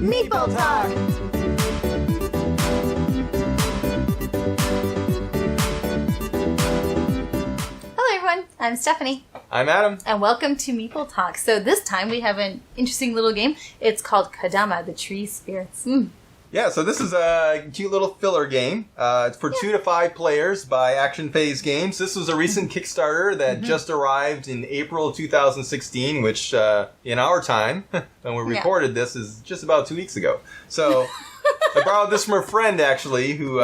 Meeple Talk! Hello everyone, I'm Stephanie. I'm Adam. And welcome to Meeple Talk. So this time we have an interesting little game. It's called Kodama, the Tree Spirits. Yeah, so this is a cute little filler game. It's for 2 to 5 players by Action Phase Games. This was a recent Kickstarter that just arrived in April of 2016, which in our time, when we recorded this, is just about 2 weeks ago. So I borrowed this from a friend, actually, who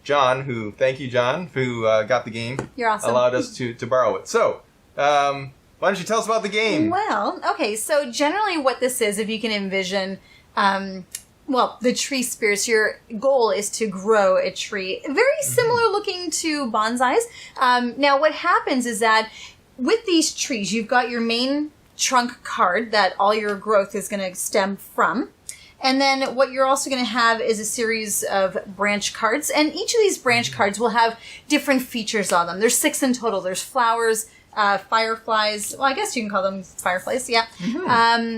John, thank you, John, who got the game. You're awesome. Allowed us to borrow it. So, why don't you tell us about the game? Well, okay, so generally what this is, if you can envision... the tree spirits, your goal is to grow a tree. Very similar looking to bonsais. Now, what happens is that with these trees, you've got your main trunk card that all your growth is going to stem from. And then what you're also going to have is a series of branch cards. And each of these branch cards will have different features on them. There's 6 in total. There's flowers, fireflies. Well, I guess you can call them fireflies, yeah.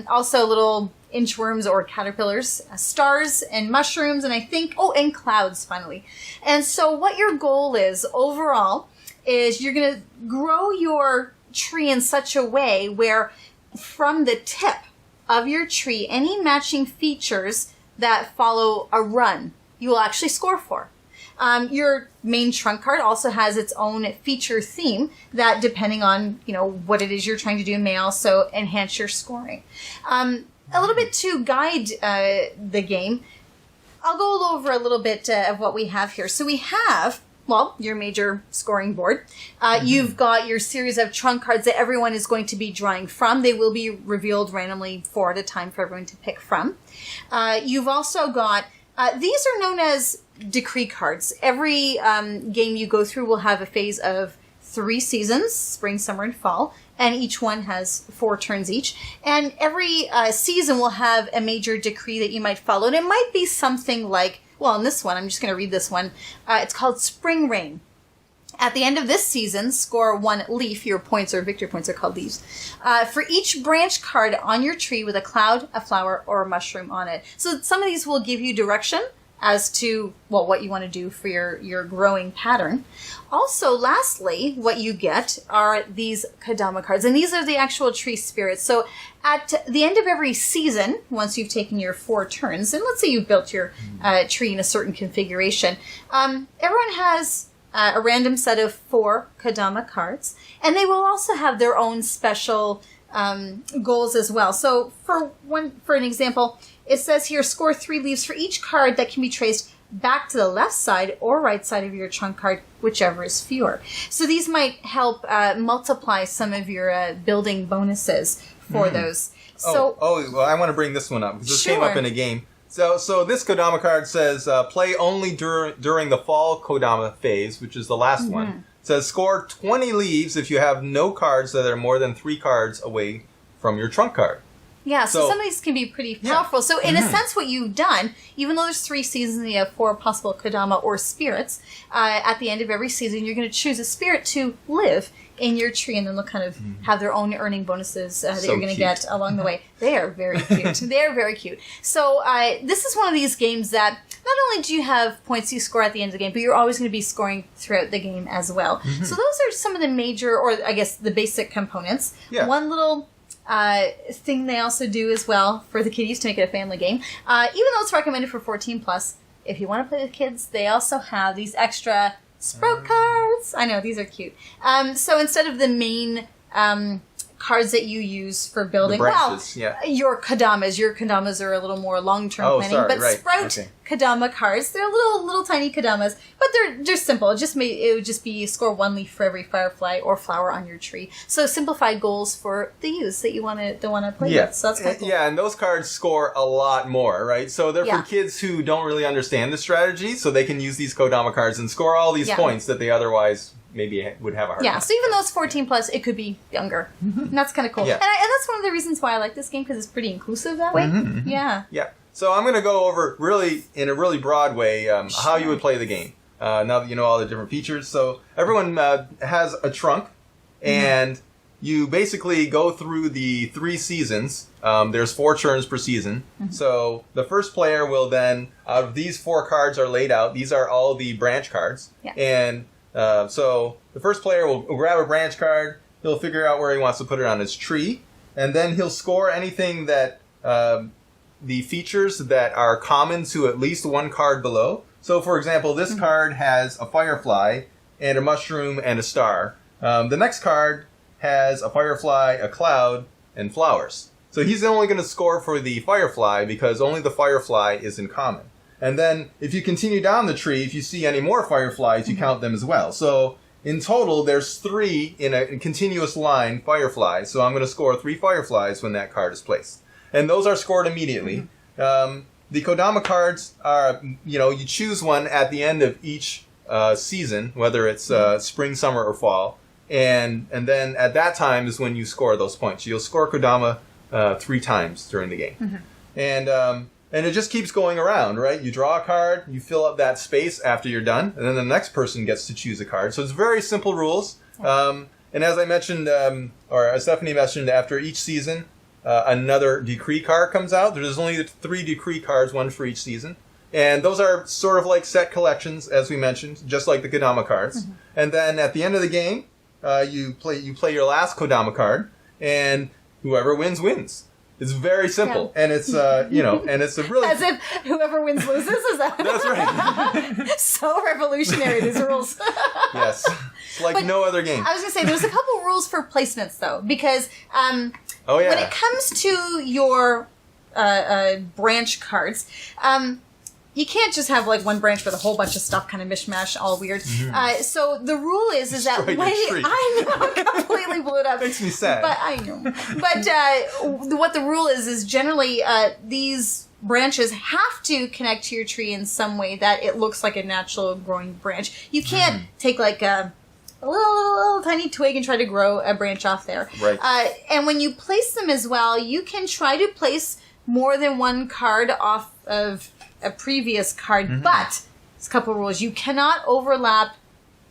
Also little inchworms or caterpillars, stars and mushrooms, and I think, and clouds finally. And so what your goal is overall is you're going to grow your tree in such a way where from the tip of your tree, any matching features that follow a run, you will actually score for. Your main trunk card also has its own feature theme that, depending on, what it is you're trying to do, may also enhance your scoring. A little bit to guide the game, I'll go over a little bit of what we have here. So we have, your major scoring board. You've got your series of trunk cards that everyone is going to be drawing from. They will be revealed randomly 4 at a time for everyone to pick from. You've also got, these are known as decree cards. Every game you go through will have a phase of 3 seasons, spring, summer, and fall. And each one has 4 turns each. And every season will have a major decree that you might follow. And it might be something like, in this one, I'm just going to read this one. It's called Spring Rain. At the end of this season, score 1 leaf. Your points or victory points are called leaves. For each branch card on your tree with a cloud, a flower, or a mushroom on it. So some of these will give you direction as to, what you want to do for your growing pattern. Also, lastly, what you get are these Kodama cards. And these are the actual tree spirits. So at the end of every season, once you've taken your 4 turns, and let's say you've built your tree in a certain configuration, everyone has a random set of 4 Kodama cards. And they will also have their own special goals as well. So for an example, it says here, score 3 leaves for each card that can be traced back to the left side or right side of your trunk card, whichever is fewer. So these might help multiply some of your building bonuses for those. So, I want to bring this one up because this came up in a game. So this Kodama card says, play only during the fall Kodama phase, which is the last one. It says, score 20 leaves if you have no cards that are more than 3 cards away from your trunk card. Yeah, so some of these can be pretty powerful. So in a sense, what you've done, even though there's 3 seasons and you have 4 possible Kodama or spirits, at the end of every season, you're going to choose a spirit to live in your tree, and then they'll kind of have their own earning bonuses that you're going to get along the way. They are very cute. They are very cute. So this is one of these games that not only do you have points you score at the end of the game, but you're always going to be scoring throughout the game as well. So those are some of the major, or I guess the basic components. Yeah. One little thing they also do as well for the kiddies to make it a family game. Even though it's recommended for 14 plus, if you want to play with kids, they also have these extra sprout cards. I know, these are cute. So instead of the main cards that you use for building, your Kodamas are a little more long-term planning, but Sprout Kodama cards, they're little tiny Kodamas, but they're simple. It would just be score 1 leaf for every firefly or flower on your tree. So simplified goals for the youth that you want to play with. So that's kind of cool. Yeah, and those cards score a lot more, right? So they're for kids who don't really understand the strategy, so they can use these Kodama cards and score all these points that they otherwise maybe would have a hard Yeah, time. so even though it's 14 plus, it could be younger. And that's kind of cool. Yeah. And that's one of the reasons why I like this game, because it's pretty inclusive that way. Yeah. Yeah. So I'm going to go over in a really broad way how you would play the game. Now that you know all the different features. So everyone has a trunk, and you basically go through the 3 seasons. There's 4 turns per season. So the first player will then, out of these 4 cards are laid out, these are all the branch cards. Yeah. And so the first player will grab a branch card, he'll figure out where he wants to put it on his tree, and then he'll score anything that, the features that are common to at least 1 card below. So for example, this card has a firefly and a mushroom and a star. The next card has a firefly, a cloud, and flowers. So he's only going to score for the firefly because only the firefly is in common. And then if you continue down the tree, if you see any more fireflies, you count them as well. So in total, there's 3 in a continuous line fireflies. So I'm going to score 3 fireflies when that card is placed. And those are scored immediately. The Kodama cards are, you choose one at the end of each season, whether it's spring, summer, or fall. And then at that time is when you score those points. You'll score Kodama 3 times during the game. And it just keeps going around, right? You draw a card, you fill up that space after you're done, and then the next person gets to choose a card. So it's very simple rules. And as I mentioned, or as Stephanie mentioned, after each season, another decree card comes out. There's only 3 decree cards, 1 for each season. And those are sort of like set collections, as we mentioned, just like the Kodama cards. And then at the end of the game, you play your last Kodama card, and whoever wins, wins. It's very simple. And it's, and it's a really... As if whoever wins loses, is that? That's right. So revolutionary, these rules. Yes. It's like no other game. I was going to say, there's a couple rules for placements, though, because when it comes to your branch cards, you can't just have like one branch with a whole bunch of stuff, kind of mishmash, all weird. So the rule is that Destroyed when your tree. I know, completely blew it up. Makes me sad. But I know. But what the rule is generally these branches have to connect to your tree in some way that it looks like a natural growing branch. You can't take like a little tiny twig and try to grow a branch off there. Right. And when you place them as well, you can try to place more than 1 card off of a previous card, but there's a couple of rules. You cannot overlap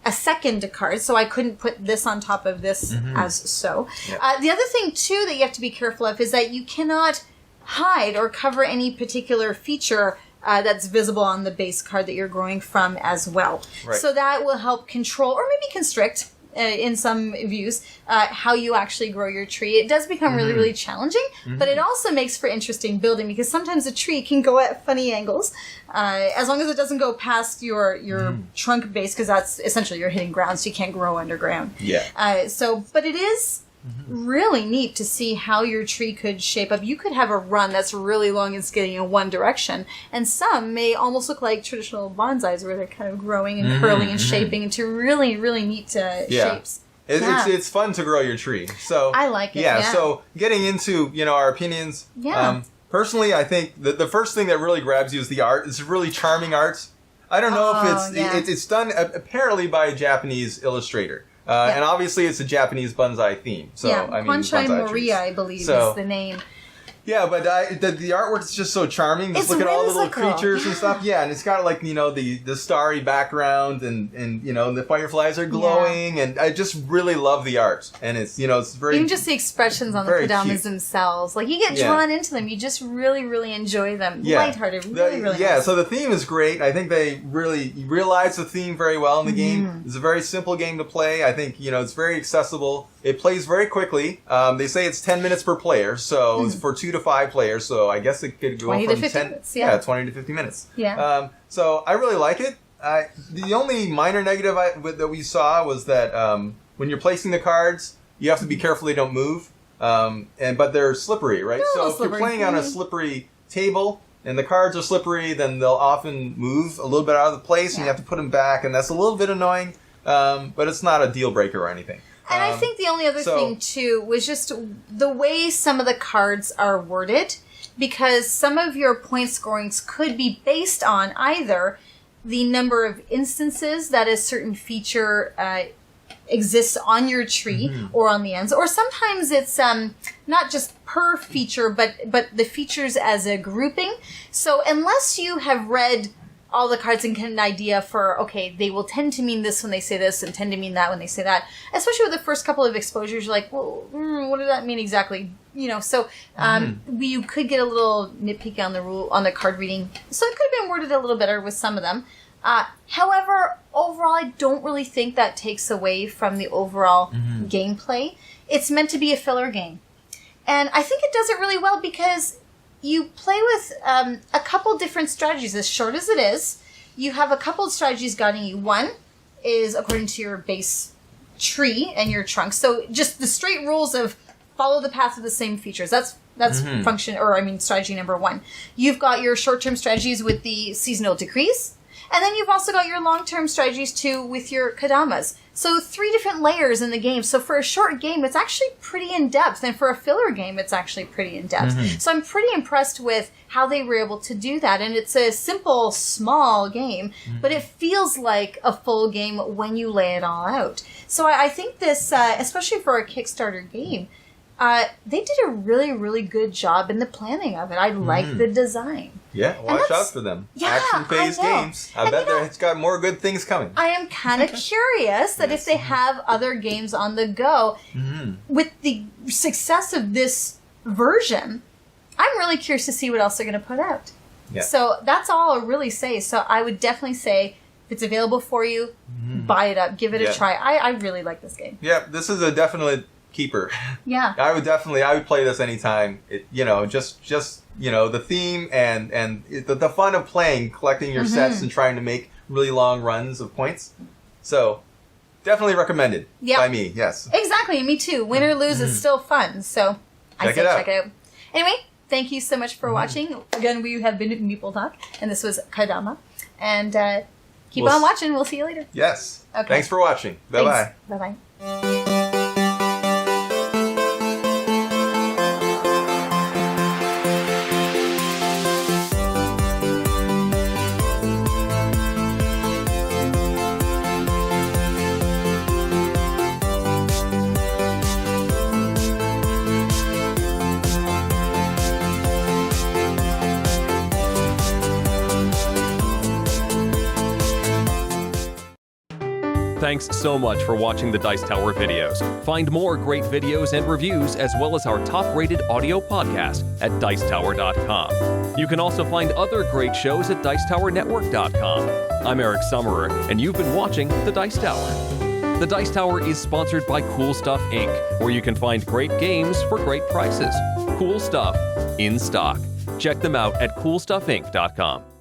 a second card, so I couldn't put this on top of this as so. Yep. The other thing, too, that you have to be careful of is that you cannot hide or cover any particular feature that's visible on the base card that you're growing from as well. Right. So that will help control or maybe constrict in some views, how you actually grow your tree. It does become really, really challenging, but it also makes for interesting building because sometimes a tree can go at funny angles, as long as it doesn't go past your trunk base, because that's essentially you're hitting ground, so you can't grow underground. Yeah. But it is really neat to see how your tree could shape up. You could have a run that's really long and skinny in one direction, and some may almost look like traditional bonsais where they're kind of growing and curling and shaping into really, really neat shapes. It's fun to grow your tree. So I like it. Yeah. Yeah. So getting into our opinions. Yeah. Personally, I think the first thing that really grabs you is the art. It's really charming art. I don't know if it's done apparently by a Japanese illustrator. And obviously it's a Japanese bonsai theme. So I mean, Kwanchai bonsai Maria, trees. I believe, is the name. Yeah, the artwork is just so charming. Just It's look at all the little whimsical. creatures and stuff. Yeah, and it's got like the starry background and the fireflies are glowing, and I just really love the art. And it's it's very Even just the expressions on the very Kodamas cute. themselves, like you get drawn into them. You just really, really enjoy them. Yeah. Lighthearted, really, really. Nice. So the theme is great. I think they really realize the theme very well in the game. It's a very simple game to play. I think it's very accessible. It plays very quickly. They say it's 10 minutes per player, so it's for 2 to 5 players. So I guess it could go 20 from to 50 10, minutes, yeah. 20 to 50 minutes. Yeah. So I really like it. The only minor negative that we saw was that when you're placing the cards, you have to be careful they don't move. But they're slippery, right? They're a So little if you're slippery. playing on a slippery table and the cards are slippery, then they'll often move a little bit out of the place, and you have to put them back, and that's a little bit annoying. But it's not a deal breaker or anything. And I think the only other thing, too, was just the way some of the cards are worded, because some of your point scorings could be based on either the number of instances that a certain feature exists on your tree or on the ends. Or sometimes it's not just per feature, but the features as a grouping. So unless you have read all the cards and get an idea for, okay, they will tend to mean this when they say this and tend to mean that when they say that. Especially with the first couple of exposures, you're like, well, what did that mean exactly? So you could get a little nitpicky on the card reading. So it could have been worded a little better with some of them. However, overall, I don't really think that takes away from the overall gameplay. It's meant to be a filler game. And I think it does it really well because you play with a couple different strategies. As short as it is, you have a couple of strategies guiding you. One is according to your base tree and your trunk. So just the straight rules of follow the path of the same features. That's strategy number one. You've got your short-term strategies with the seasonal decrees. And then you've also got your long-term strategies too with your Kodamas. So 3 different layers in the game. So for a short game, it's actually pretty in-depth. And for a filler game, it's actually pretty in-depth. So I'm pretty impressed with how they were able to do that. And it's a simple, small game, but it feels like a full game when you lay it all out. So I think this, especially for a Kickstarter game, they did a really, really good job in the planning of it. I like the design. Yeah, watch out for them. Yeah, Action Phase Games. I bet it's got more good things coming. I am kind of curious that if they have other games on the go, with the success of this version, I'm really curious to see what else they're going to put out. Yeah. So that's all I'll really say. So I would definitely say, if it's available for you, buy it up. Give it a try. I really like this game. Yeah, this is a definite keeper. Yeah. I would play this anytime. Just the theme and the fun of playing, collecting your sets and trying to make really long runs of points. So, definitely recommended by me, yes. Exactly, me too. Win or lose is still fun, so I say check it out. Anyway, thank you so much for watching. Again, we have been at Meeple Talk, and this was Kodama. And keep on watching. We'll see you later. Yes. Okay. Thanks for watching. Bye-bye. Bye-bye. Thanks so much for watching the Dice Tower videos. Find more great videos and reviews, as well as our top-rated audio podcast at Dicetower.com. You can also find other great shows at DicetowerNetwork.com. I'm Eric Summerer, and you've been watching The Dice Tower. The Dice Tower is sponsored by Cool Stuff Inc., where you can find great games for great prices. Cool stuff in stock. Check them out at CoolStuffInc.com.